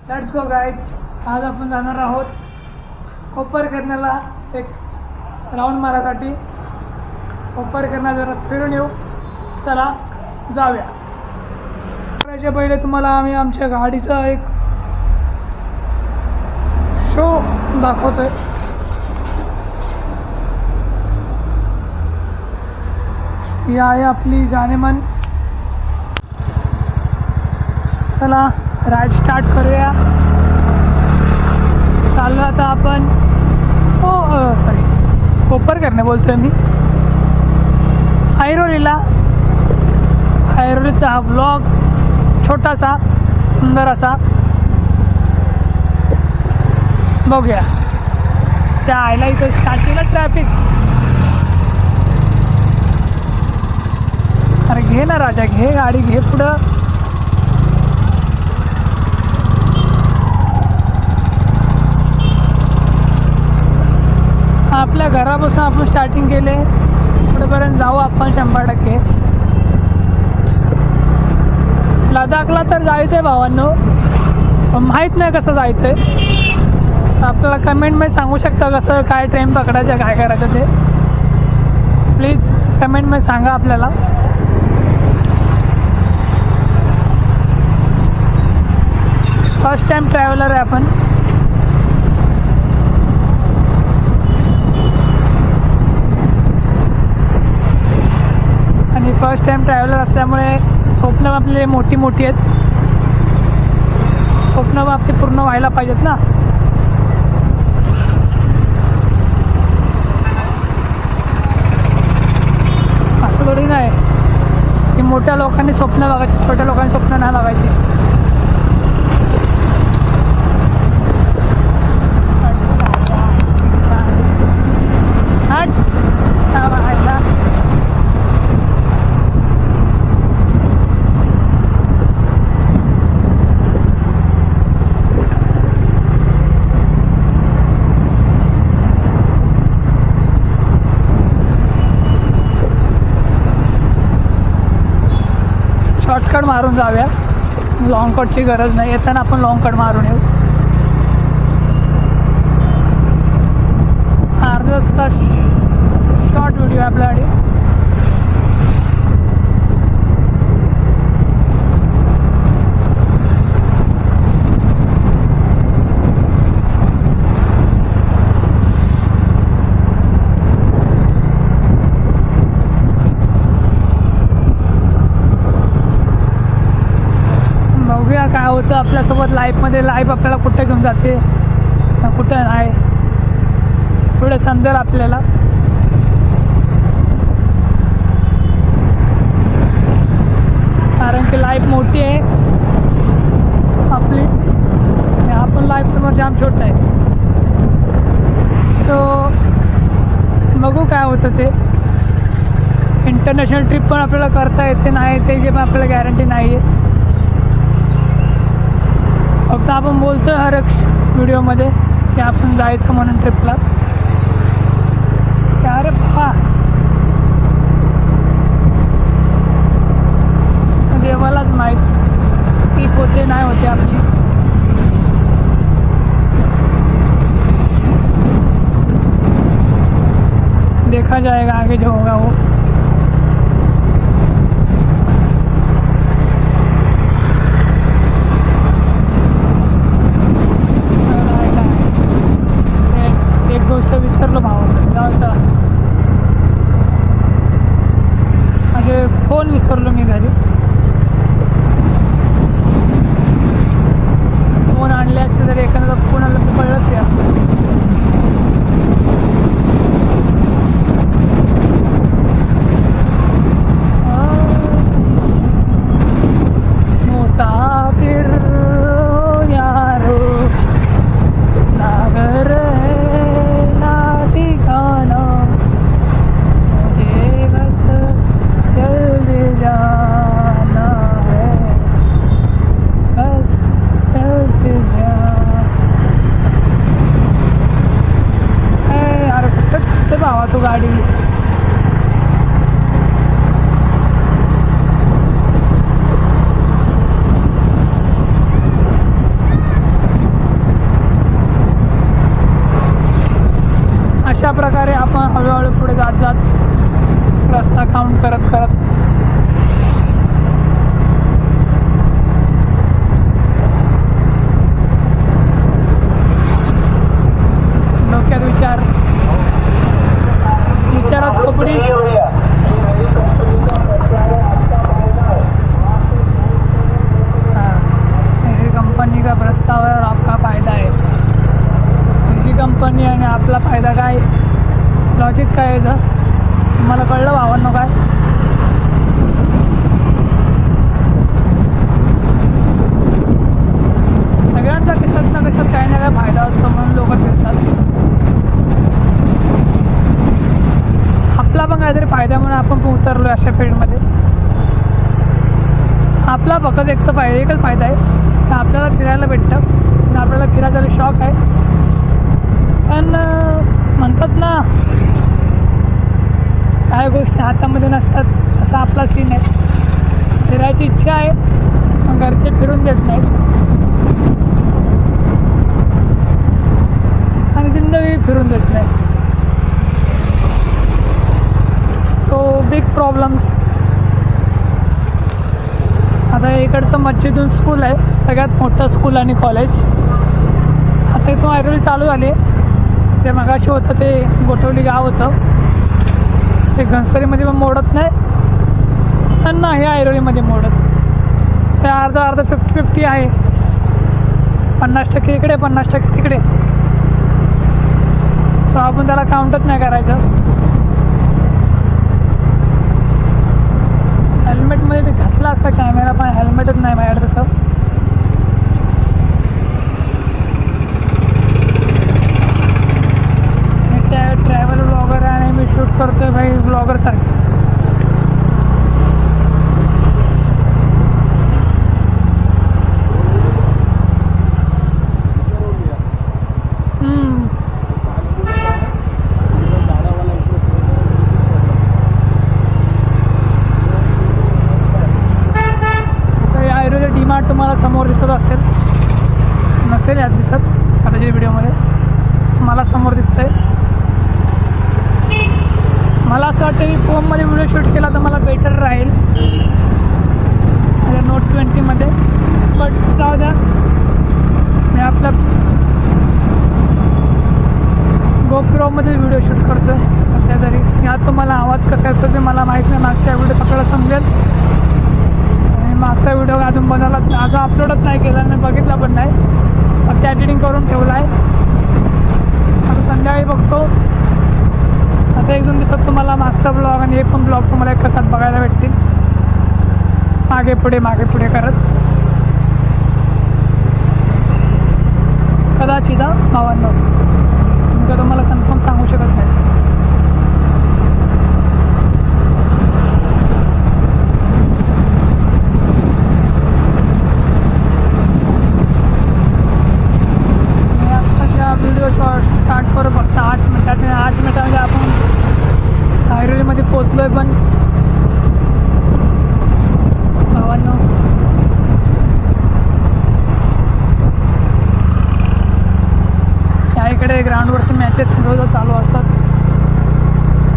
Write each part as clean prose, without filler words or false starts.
Let's go guides. आज आपण जाणार आहोत कोपरखैरण्याला एक राऊंड मारायसाठी. कोपरखैरण्या जरा फिरून येऊ. चला जाऊया. त्याच्या पहिले तुम्हाला आम्ही आमच्या गाडीचा एक शो दाखवतोय. ही आहे आपली जानेमान. चला राईड स्टार्ट करूया. चाललो आता आपण कोपरखैरणे बोलतोय मी. ऐरोलीचा हा ब्लॉग छोटासा सुंदर असा बघूया. त्या आयला इथं स्टार्टिंगला ट्रॅफिक. अरे घे ना राजा, घे गाडी, घे पुढं. आपल्या घरापासून आपण स्टार्टिंग केले, पुढेपर्यंत जाऊ आपण 100%. लडाखला तर जायचं आहे भावांनो, पण माहीत नाही कसं जायचं आहे. आपल्याला कमेंटमध्ये सांगू शकता कसं काय ट्रेन पकडायचं, काय करायचं ते. प्लीज कमेंटमध्ये सांगा आपल्याला. फर्स्ट टाइम ट्रॅव्हलर आहे आपण. आणि फर्स्ट टाइम ट्रॅव्हलर असल्यामुळे स्वप्न आपले मोठी मोठी आहेत. स्वप्न आपले पूर्ण व्हायला पाहिजेत ना. असं थोडी नाही की मोठ्या लोकांनी स्वप्न बघायची, छोट्या लोकांनी स्वप्न नाही बघायची. शॉर्टकट मारून जाऊया. लॉंग कटची गरज नाही. येताना आपण लॉंग कट मारून येऊ. अर्धा तास शॉर्ट व्हिडिओ आपल्याकडे. काय होतं आपल्यासोबत लाईफमध्ये. लाईफ आपल्याला कुठे घेऊन जाते, कुठं नाही, पुढे समजेल आपल्याला. कारण की लाईफ मोठी आहे आपली आणि आपण लाईफसमोर जाम छोटं आहे. सो बघू काय होतं ते. इंटरनॅशनल ट्रिप पण आपल्याला करता येते नाही ते जे पण आपल्याला गॅरंटी नाही आहे. फक्त आपण बोलतो हर एक व्हिडिओमध्ये की आपण जायचं म्हणून ट्रिपला. अरे पहा, देवालाच माहीत ट्रिप होते नाही होते आपली. देखा जाएगा आगे जो होगा वो. गोष्ट विसरलो भावाला. जायचा म्हणजे फोन विसरलो मी घरी. फोन आणले असते तर एखादा फोन आला तर कळलंच या. मुसाफिर यारो नागर भावा तू गाडी. आपला फायदा काय, लॉजिक काय याचं मला कळलं भावांनो काय. सगळ्यांचा कशात ना कशात काही ना काही फायदा असतो म्हणून लोक फिरतात. आपला पण काहीतरी फायदा म्हणून आपण पण उतरलो अशा फील्डमध्ये. आपला फक्त एकच फायदा आहे की आपल्याला फिरायला भेटतं आणि आपल्याला फिरायचा शॉक आहे. पण म्हणतात ना काही गोष्टी हातामध्ये नसतात, असा आपला सीन आहे. फिरायची इच्छा आहे पण घरचे फिरून देत नाहीत आणि जिंदगी फिरून देत नाही. So big problems. आता इकडचं मस्जिदून स्कूल आहे, सगळ्यात मोठं स्कूल आणि कॉलेज. आता इथून ऐरोली चालू झाले. ते मगाशी होतं ते गोठवली गाव होतं, ते घनसोलीमध्ये पण मोडत नाही आणि नाही ऐरोलीमध्ये मोडत. ते अर्धा 50-50 आहे. 50% इकडे 50% तिकडे. सो आपण त्याला काउंटच नाही करायचं. हेल्मेटमध्ये ते घातला असता कॅमेरा, पण हेल्मेटच नाही माझ्याकडे तसं. मी ट्रॅव्हल ब्लॉगर आहे आणि मी शूट करतोय भाई ब्लॉगरसारखी. डीमार्ट तुम्हाला समोर दिसत असेल, नसेल यात दिसत आताच्या व्हिडिओमध्ये. मला समोर दिसतंय. मला असं वाटतं की फोनमध्ये व्हिडिओ शूट केला तर मला बेटर राहील Note 20मध्ये. बट जाऊ द्या, मी आपल्या GoProमध्ये व्हिडिओ शूट करतो आहे सध्या तरी. यात तुम्हाला आवाज कसा येतो ते मला माहीत नाही. मागच्या व्हिडिओ सगळं समजेल. मागचा व्हिडिओ अजून बनवला, अजून अपलोडच नाही केला, मी बघितला पण नाही. फक्त एडिटिंग करून ठेवला आहे. आता संध्याकाळी बघतो. आता 1-2 दिवसात तुम्हाला मागचा ब्लॉग आणि हे पण ब्लॉग तुम्हाला एक कसात बघायला भेटतील, मागे पुढे करत. कदाचित भावांनो, मी का तुम्हाला कन्फर्म सांगू शकत नाही. व्हिडिओ स्टार्ट करू फक्त 8 मिनिटात. 8 मिनिटामध्ये आपण ऐरोलीमध्ये पोचलो आहे. पण भावांनो, त्या इकडे ग्राउंडवरती मॅचेस रोज चालू असतात.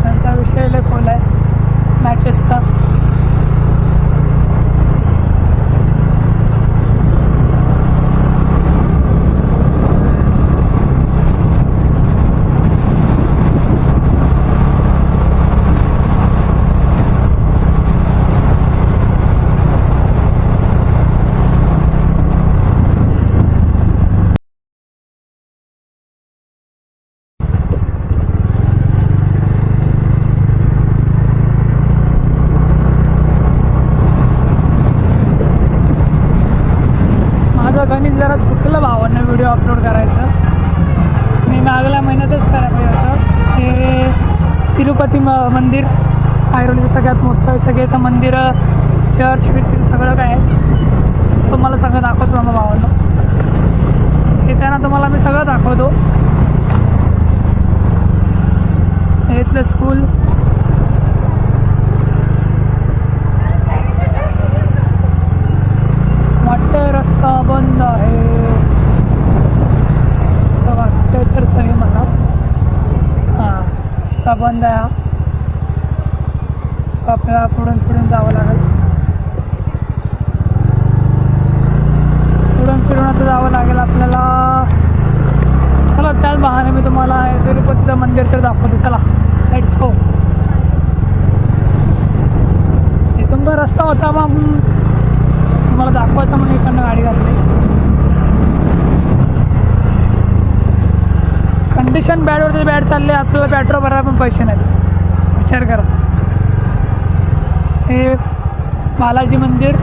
त्यांचा विषय लय खोल आहे मॅचेसचा. गणित जरा चुकलं भावांना व्हिडिओ अपलोड करायचं. मी मागल्या महिन्यातच करायला पाहिजे होतं. हे तिरुपती मंदिर ऐरोलीचं सगळ्यात मोठं, सगळ्याचं मंदिरं, चर्च बिर्च सगळं काय आहे तुम्हाला सगळं दाखवतो मग भावांना. हे त्यांना तुम्हाला मी सगळं दाखवतो. हे इथलं स्कूल, वाटतं रस्ता बंद आहे असं वाटतं तर सही मला. हां, रस्ता बंद आहे. आपल्याला पुढून जावं लागेल. फिरून आता जावं लागेल आपल्याला. चला, त्याच बहाने मी तुम्हाला तिरुपतीचं मंदिर तर दाखवतो. चला, लेट्स गो. इथून तो रस्ता होता, मग तुम्हाला दाखवायचं म्हणून इकडनं गाडी घातली. कंडिशन बॅडवरती बॅड चालले, आपल्याला पेट्रोल भरायला पण पैसे नाहीत. विचार करा. हे बालाजी मंदिर,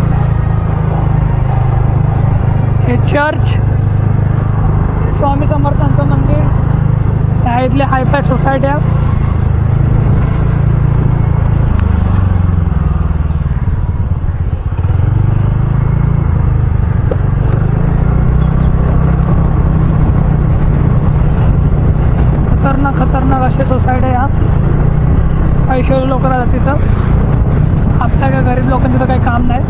हे चर्च, स्वामी समर्थांचं मंदिर, ह्या इथले हायफाय सोसायट्या. खतरनाक असे सोसायट्या या. पैशावाले लोक राहतात तिथं. आपल्या काय गरीब लोकांचं तर काही काम नाही.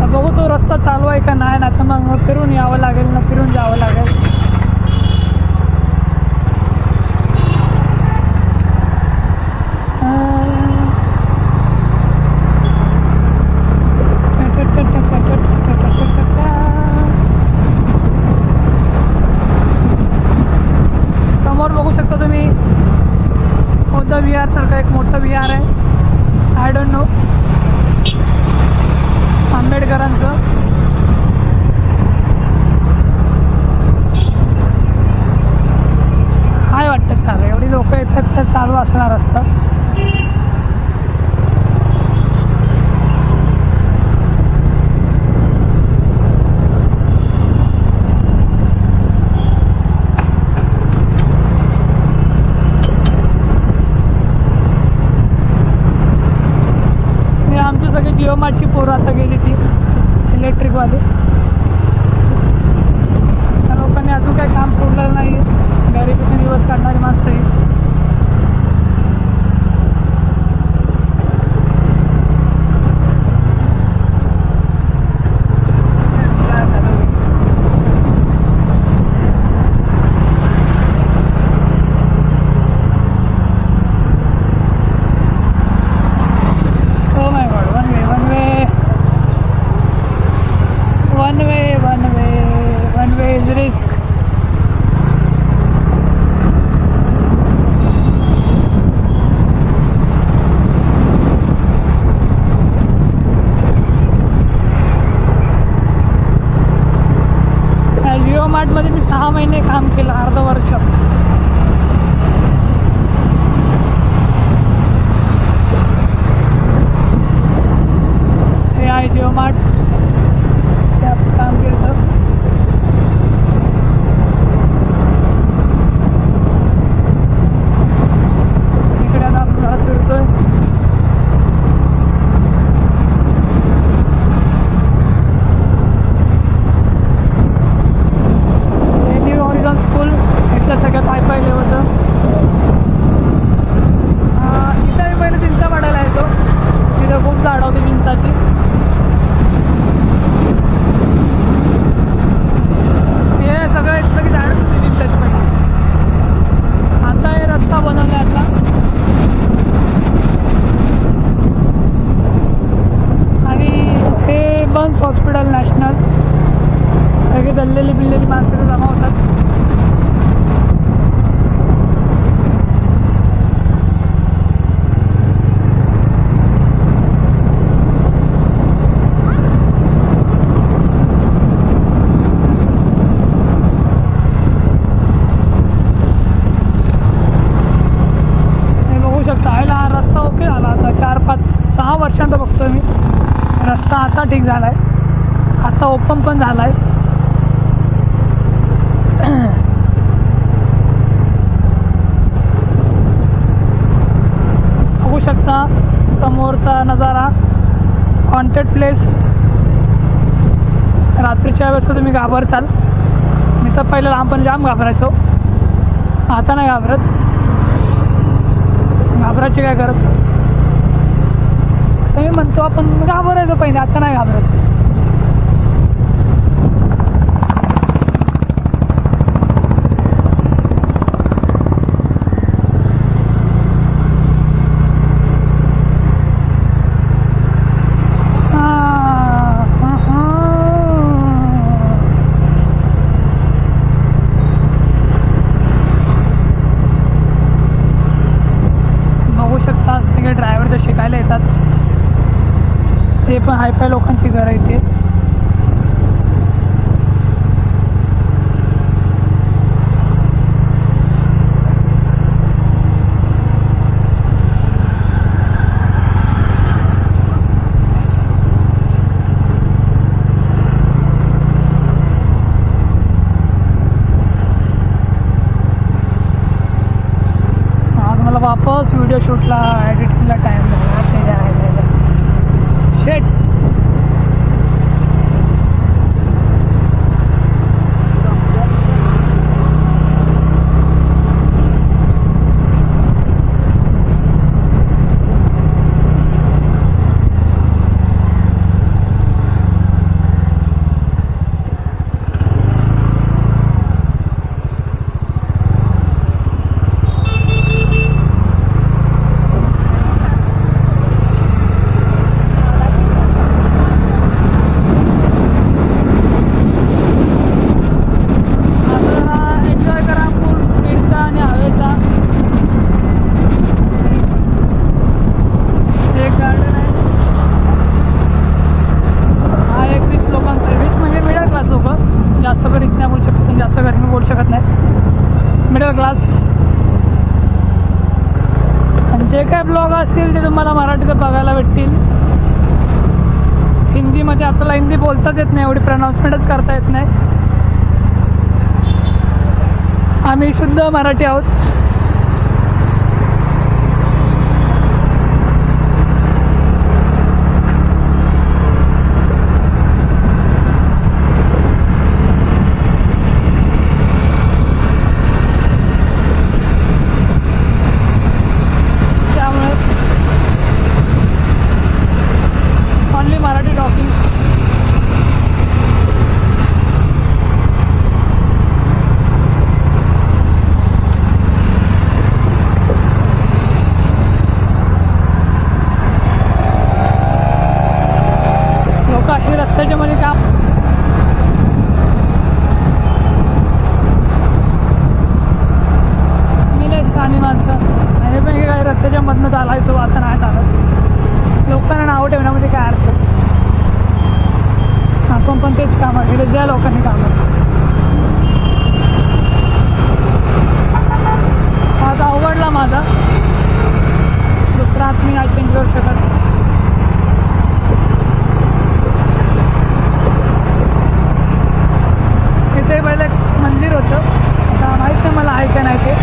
बघू तो रस्ता चालू आहे का नाही, ना तर मग फिरून यावं लागेल, ना फिरून जावं लागेल. समोर बघू शकता तुम्ही बौद्ध विहार सारखं एक मोठं विहार आहे. आय डोंट नो, आंबेडकरांचं. काय वाटतं चालू, एवढी लोक येतात तर चालू असणार असतं. आमची सगळी जिओ मार्टची पोरं आता गेली ती इलेक्ट्रिकवाली. त्या लोकांनी अजून काही काम सोडलेलं नाही. गरिबीचे दिवस काढणारी माणसं ही. one way is risk. Jio मार्टमध्ये मी 6 महिने काम केलं, अर्ध वर्ष. हे आहे जिओ मार्ट, त्यात काम केलं. इकडे आता आपण घरात फिरतोय. हे न्यू हॉरिझॉन स्कूल, इथलं सगळ्यात हायफाय लेवलचं. इथं मी पहिले चिंचा पाडायला यायचो. तिथं खूप झाड होती चिंचाची. हे सगळी झाडं होती चिंचाची पहिले. आता हे रस्ता बनवला आता. आणि हे बन्स हॉस्पिटल नॅशनल. सगळी दल्लेली बिल्लेली माणसं जमा होतात. हा रस्ता ओके झाला आता. 4-5-6 वर्षांत बघतो मी रस्ता. आता ठीक झाला आहे, आता ओपन पण झाला आहे. बघू शकता समोरचा नजारा. Haunted place. रात्रीच्या वेळेस तुम्ही घाबरचाल. मी तर पहिलं लहानपणी जाम घाबरायचो, आता नाही घाबरत. घाबरायची काय करत, असं मी म्हणतो. आपण घाबरायचं पहिले, आता नाही घाबरत. ड्रायव्हर तर शिकायला येतात. हे पण हायफाय लोकांची घरं इथे. वापस व्हिडिओ शूटला एडिटिंगला टाईम झाला. शेट जे काय ब्लॉग असतील ते तुम्हाला मराठीत बघायला भेटतील. हिंदीमध्ये आपल्याला हिंदी बोलताच येत नाही, एवढी प्रनाऊन्समेंटच करता येत नाही. आम्ही शुद्ध मराठी आहोत. त्याच्यामध्ये काम मी लय शहाणी माणसं आणि पण काही रस्त्याच्या मधनं चालायचो, आता नाही चालत. लोकांना नाव ठेवण्यामध्ये काय अर्थ. आपण पण तेच कामं केले ज्या लोकांनी कामं. आता अवघडला माझा दुसरा हात मी आज चेंज करू शकत. इथे पहिले मंदिर होतं, आता माहीत नाही मला आहे का नाही ते,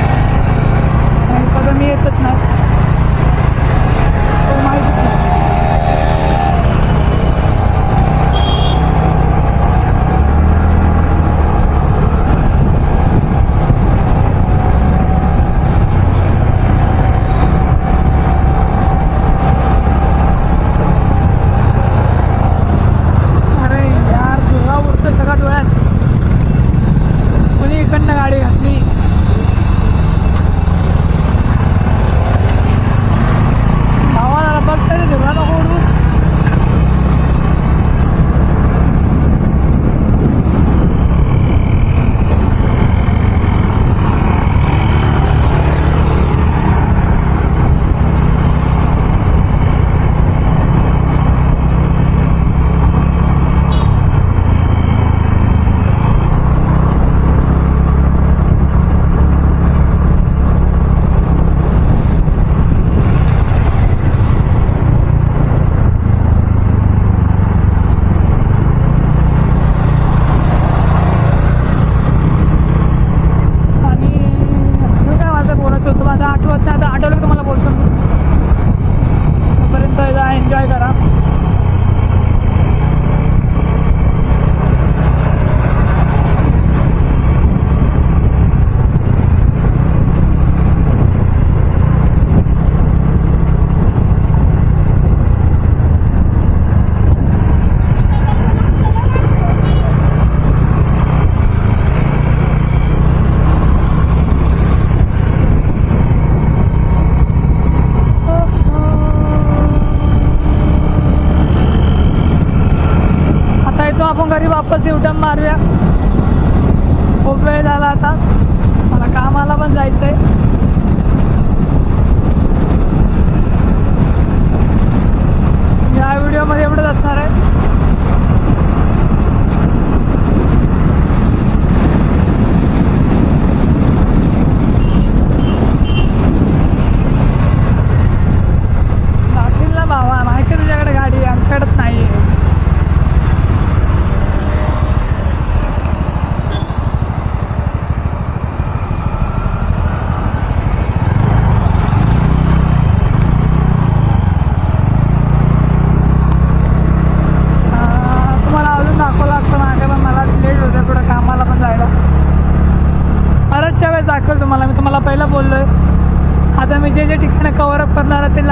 कधी मी येतच नाही, तो माहीतच नाही.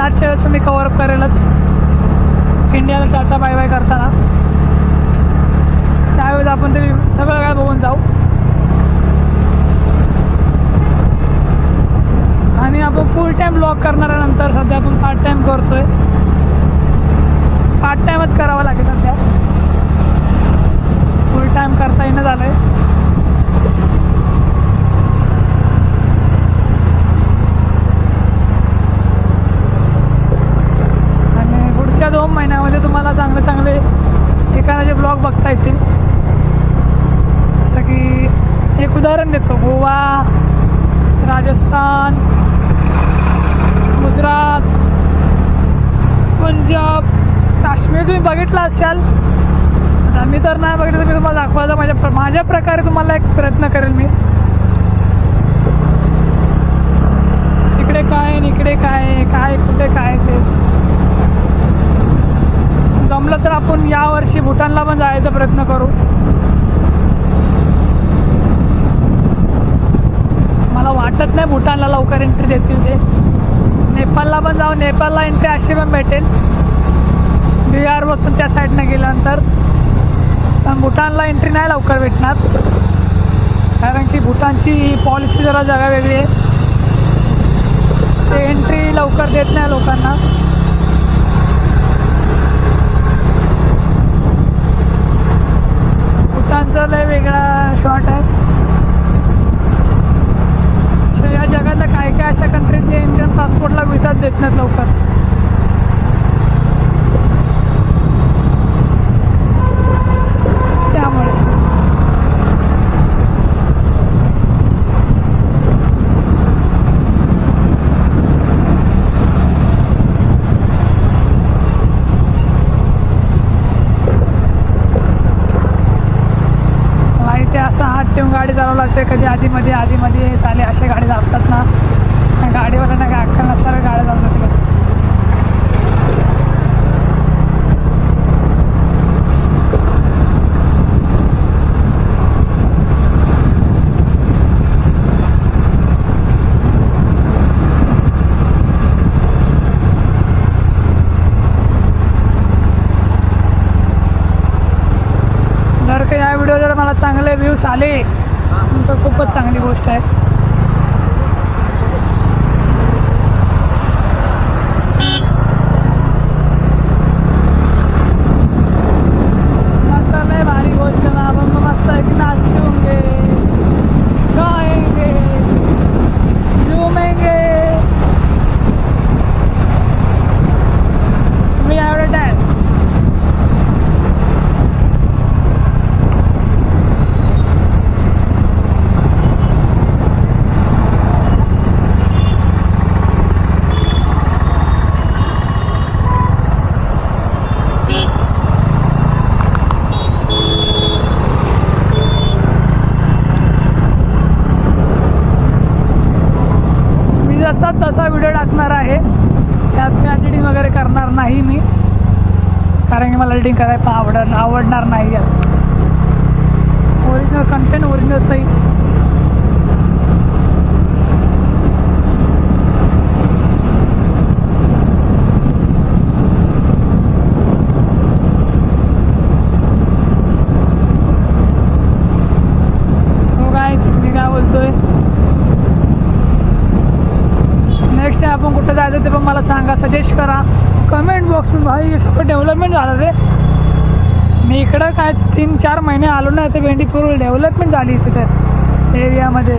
आजच्या वेळेस मी कव्हरअप करेलच इंडियाला टाटा बाय बाय करताना. त्यावेळेस आपण ते सगळं काय बघून जाऊ. आणि आपण फुल टाईम ब्लॉग करणाऱ्यानंतर सध्या आपण पार्ट टाईम करतोय. पार्ट टाईमच करावा लागेल सध्या, फुल टाईम करता येणं झालं आहे. आणि पुढच्या 2 महिन्यामध्ये तुम्हाला चांगले चांगले ठिकाणाचे ब्लॉग बघता येतील. जसं की एक उदाहरण देतो, गोवा, राजस्थान, गुजरात, पंजाब, काश्मीर तुम्ही बघितलं असाल. मी तर नाही बघितलं तर मी तुम्हाला दाखवायचा माझ्या प्रकारे तुम्हाला एक प्रयत्न करेल मी. इकडे काय आणि इकडे काय काय कुठे काय ते जमलं तर आपण यावर्षी भूटानला पण जायचा प्रयत्न करू. मला वाटत नाही भूटानला लवकर एंट्री देतील ते. नेपाळला पण जाऊ, नेपाळला एंट्री अशी पण भेटेल बिहारपासून त्या साईडनं गेल्यानंतर. पण भूटानला एंट्री नाही लवकर भेटणार, कारण की भूटानची पॉलिसी जरा जगा वेगळी आहे. ते एंट्री लवकर देत नाही लोकांना. भूटानचा लय वेगळा शॉट आहे. या जगातल्या काय काय अशा कंट्रीजचे इंडियन पासपोर्टला विसाच देत नाहीत लवकर. त्यामुळे मला इथे असा हात ठेवून गाडी चालवावं लागते. कधी आधीमध्ये साले असे गाडी जातात ना, गाडीवाल्यांना काय अक्कल नसणाऱ्या गाड्या चालतात तिकडे. जर का या व्हिडिओ जर मला चांगले व्ह्यूज आले तर खूपच चांगली गोष्ट आहे. लय भारी गोष्ट ना, आपण मस्त आहे की नाचूंगे, गाएंगे, झूमेंगे. मी एवढे डान्स तसा व्हिडिओ टाकणार आहे. त्यात मी एडिटिंग वगैरे करणार नाही मी, कारण की मला एडिटिंग करायला आवडणार नाही. ओरिजिनल कंटेंट ओरिजिनल सही. हो गाईज, मी काय बोलतोय, नेक्स्ट टाइम आपण कुठं जायचं ते पण मला सांगा, सजेस्ट करा कमेंट बॉक्समध्ये. भाई सगळं डेव्हलपमेंट झालं रे. मी इकडं काय 3-4 महिने आलो नाही, तर भेंडीपूर डेव्हलपमेंट झाली तिथे एरियामध्ये.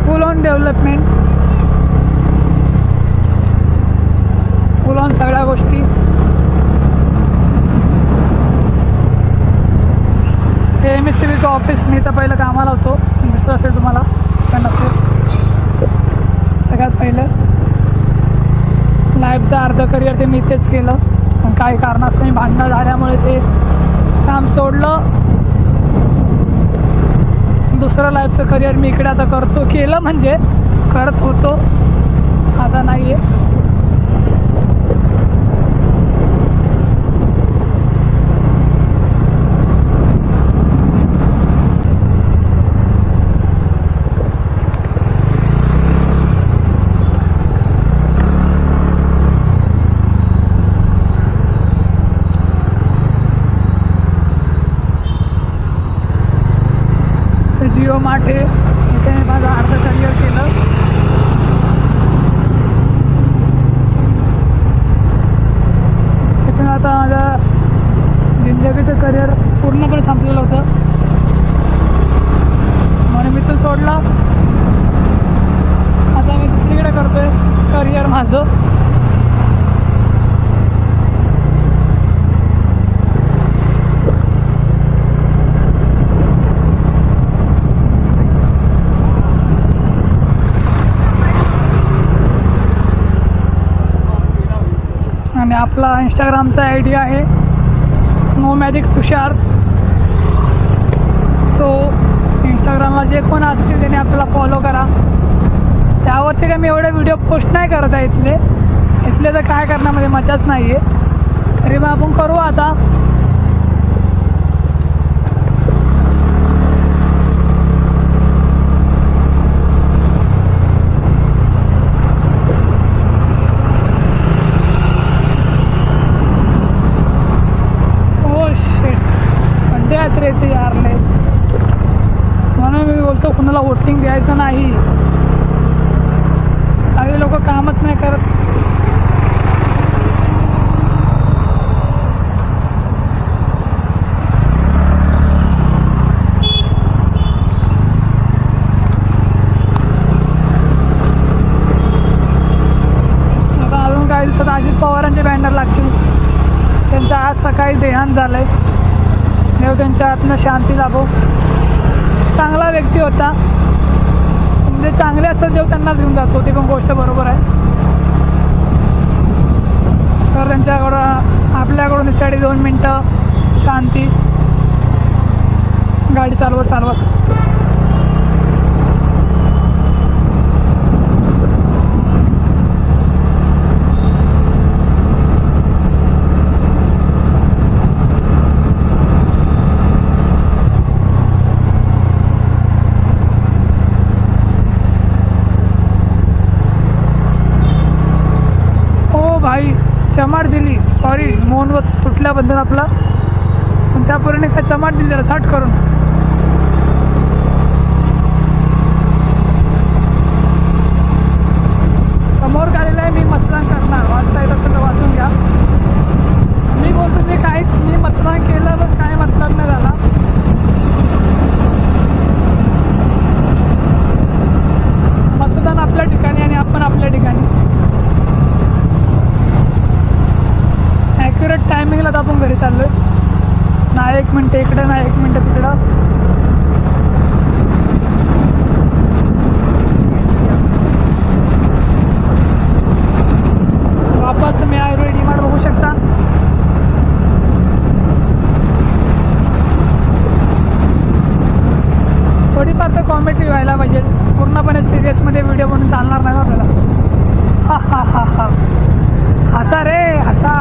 फुल ऑन डेव्हलपमेंट, फुल ऑन सगळ्या गोष्टी. MSCBचं ऑफिस मी तर पहिलं कामाला होतो, दिसलं असेल तुम्हाला पण नसेल. सगळ्यात पहिलं लाईफचं अर्ध करिअर ते मी तेच केलं, पण काही कारणास्तव मी भांडणं झाल्यामुळे ते काम सोडलं. दुसरं लाईफचं करिअर मी इकडे आता केलं म्हणजे करत होतो, आता नाही आहे. स्मार्ट आहे. इथे मी माझं अर्ध करिअर केलं. इथून आता माझं जिंदगीचं करिअर पूर्णपणे संपलेलं होतं म्हणून मी तो सोडला. आता मी दुसरीकडे करतोय करिअर माझं. आणि आपला इंस्टाग्रामचा ID आहे नोमॅजिक तुषार. सो इंस्टाग्रामला जे कोण असतील त्याने आपल्याला फॉलो करा. त्यावरती काय मी एवढे व्हिडिओ पोस्ट नाही करत आहे इथले तर काय करण्यामध्ये मजाच नाही आहे. तरी मग आपण करू आता. येते यारले म्हणून मी बोलतो कुणाला वोटिंग द्यायचं नाही. सगळे लोक कामच नाही करत. आता अजून काही दिवसात अजित पवारांचे बॅनर लागतील. त्यांचं आज सकाळी देहांत झालंय. देव त्यांच्या आत्म्यात शांती लाभो. चांगला व्यक्ती होता. म्हणजे चांगले असतात देव त्यांनाच घेऊन जातो. ती पण गोष्ट बरोबर आहे. तर त्यांच्याकडं आपल्याकडून 2 मिनटं शांती. गाडी चालवत चमाट दिली. सॉरी मौन तुटल्याबद्दल आपला. पण त्या पोरीने काय चमाट दिली त्याला साठ करून. समोर आलेलं आहे मी मतदान करणार. वाचता येत असेल तर वाचून घ्या. मी बोलतो मी मतदान केलं पण काय मतदान नाही झाला. मतदान आपल्या ठिकाणी आणि आपण आपल्या ठिकाणी. ॲक्युरेट टायमिंगला तर आपण घरी चाललो आहे. ना 1 मिनटं इकडं ना 1 मिनटं तिकडं. वापस तुम्ही आयुर्वेद डीमार्ट बघू शकता. थोडीफार तर कॉमेडी व्हायला पाहिजे. पूर्णपणे सिरियसमध्ये व्हिडिओ बनवून चालणार नाही आपल्याला. हा हसा रे हसा.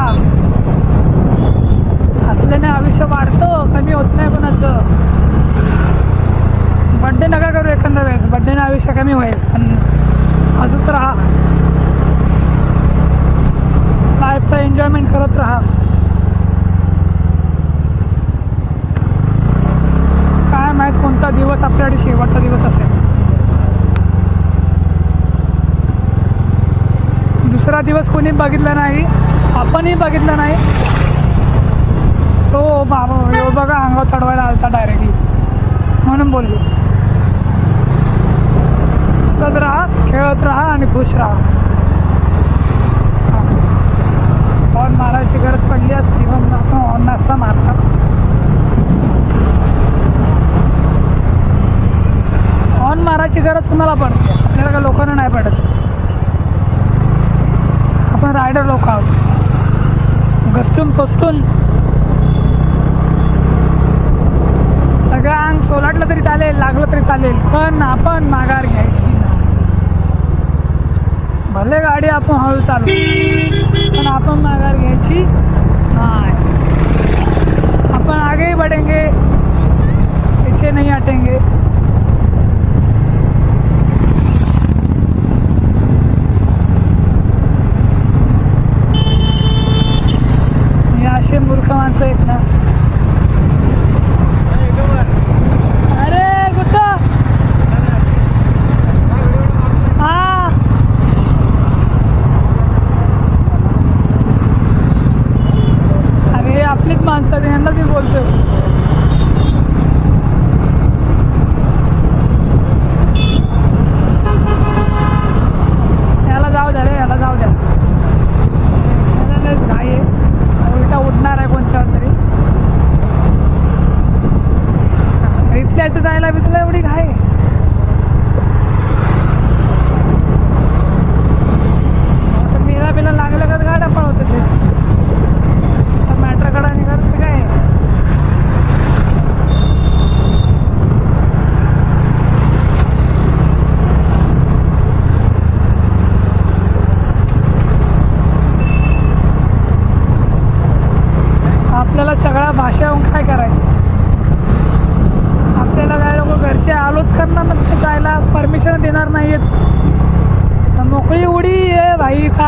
हसल्याने आयुष्य वाढतं, कमी होत नाही कोणाचं. बड्डे नका करू एखाद्या वेळेस. बड्डेने आयुष्य कमी होईल. पण हसत राहा. लाईफचा एन्जॉयमेंट करत राहा. काय माहीत कोणता दिवस आपल्याकडे शेवटचा दिवस असेल. दुसरा दिवस कोणी बघितला नाही. आपणही बघितलं नाही. सो बाबा यो बघा अंगावर चढवायला आलता डायरेक्टली म्हणून बोललो. हसत राहा, खेळत राहा आणि खुश राहा. हॉर्न मारायची गरज पडली असती पण आपण हॉर्न नसता मारता. हॉर्न मारायची गरज कुणाला पडते? आपल्याला का लोकांना नाही पडत. आपण रायडर लोक आहोत. घसटून पसटून सगळं अंग सोलाटलं तरी चालेल, लागलं तरी चालेल, पण आपण माघार घ्यायची नाही. भले गाडी आपण हळू चालू पण आपण माघार घ्यायची नाही. अपन आगे ही बढ़ेंगे, पीछे नहीं हटेंगे. असे मूर्ख माणसं आहेत ना. अरे कुठं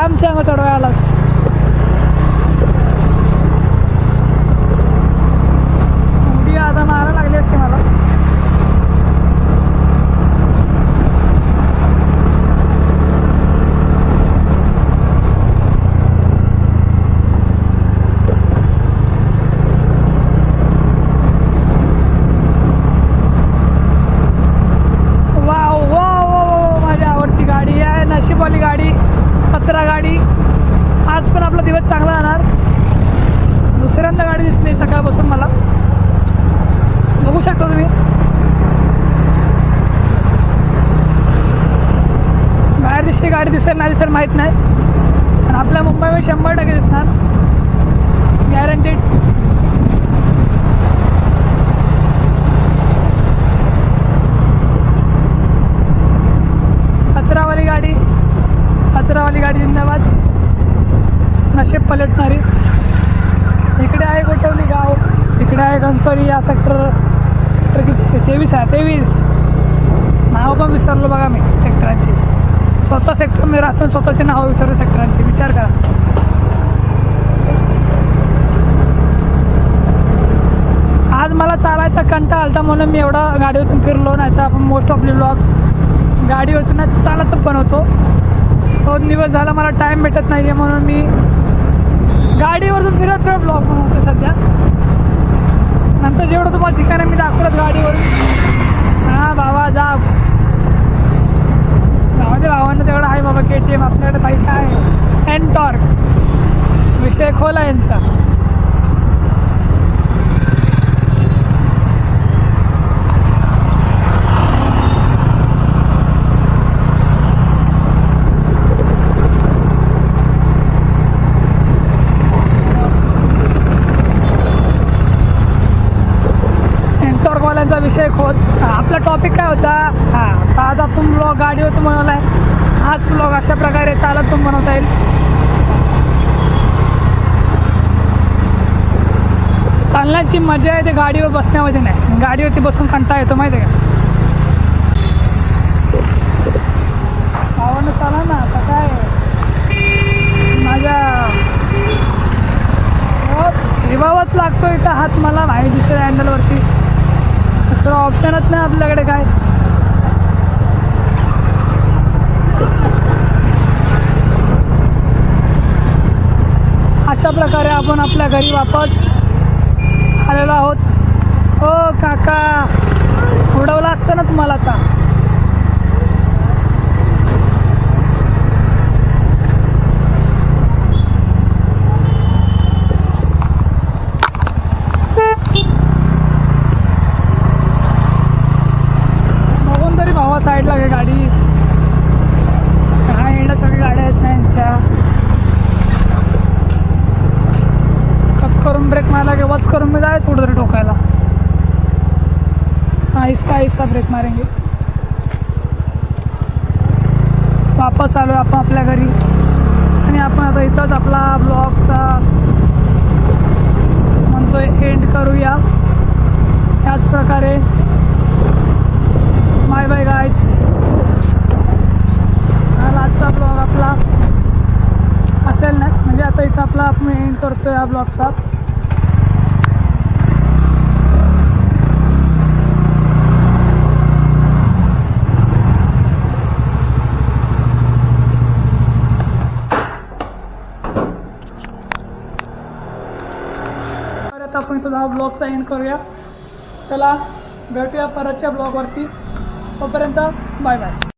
आमच्या अंग चढवाय आलास. उडी आता मारा लागली असते मला. नशीबवाली गाडी, कचरा गाडी. आज पण आपला दिवस चांगला जाणार. दुसऱ्यांदा गाडी दिसली सकाळपासून मला. बघू शकता तुम्ही. बाहेर दिसली गाडी दिसेल नाही दिसेल माहीत नाही, पण आपल्या मुंबईमध्ये 100% दिसणार, गॅरंटीड. कचरावाली गाडी, कचरावाली गाडी जिंदाबाद. नशीब पलटणारी. इकडे आहे गोठवली गाव, इकडे आहे घनसोली. या सेक्टर 23 आहे. 23 नाव पण विसरलो बघा मी सेक्टरांची. स्वतः सेक्टरमध्ये राहतो, स्वतःची नावं विसरलो सेक्टरांची. विचार करा. आज मला चालायचा कंटाळा आलता म्हणून मी एवढा गाडीवरून फिरलो. नाही तर आपण मोस्ट ऑफली ब्लॉग गाडीवरती ना चालतच बनवतो. 2 दिवस झाला मला टाईम भेटत नाही आहे म्हणून मी गाडीवरून फिरत ब्लॉग बनवतो सध्या. नंतर जेवढं तुम्हाला ठिकाणं मी दाखवत गाडीवरून. हां बाबा जा गावाच्या भावांना तेवढं आहे बाबा. KTM आपल्याकडे बाईक आहे एनटॉर्क. विषय खोला यांचा. एनटॉर्कवाल्यांचा विषय खोल. आपला टॉपिक काय होता? हां, आज आपण ब्लॉग गाडीवरती बनवला आहे. हाच ब्लॉग अशा प्रकारे चालत पण बनवता येईल. चालण्याची मजा आहे ते गाडीवर बसण्यामध्ये नाही. गाडीवरती बसून कंटाळा येतो माहिती आहे का. भावानं चाला ना आता काय माझ्या हिवावंच लागतो इथं हात मला भाई दुसऱ्या हँडलवरती. दुसरं ऑप्शनच नाही आपल्याकडे काय. अशा प्रकारे आपण आपल्या घरी वापस आलेलो आहोत. हो काका, उडवला असतं ना तुम्हाला आता. बघून तरी भावा साईडला घे गाडी. काय येणं सगळी गाड्या आहेत ना यांच्या. करून ब्रेक मारला की वच करून मी जाय थोडं तरी ठोकायला. आहिस्ता आहिस्ता ब्रेक मारेंगे. वापस आलो आपण आपल्या घरी आणि आपण आता इथंच आपला ब्लॉगचा म्हणतोय एंड करूया. त्याच प्रकारे बाय बाय गाईज. आजचा ब्लॉग आपला असेल ना, म्हणजे आता इथं आपला आपण एंड करतोय या ब्लॉगचा. परत आपण इथं हा ब्लॉगचा एंड करूया. चला भेटूया परतच्या ब्लॉगवरती. तोपर्यंत बाय बाय.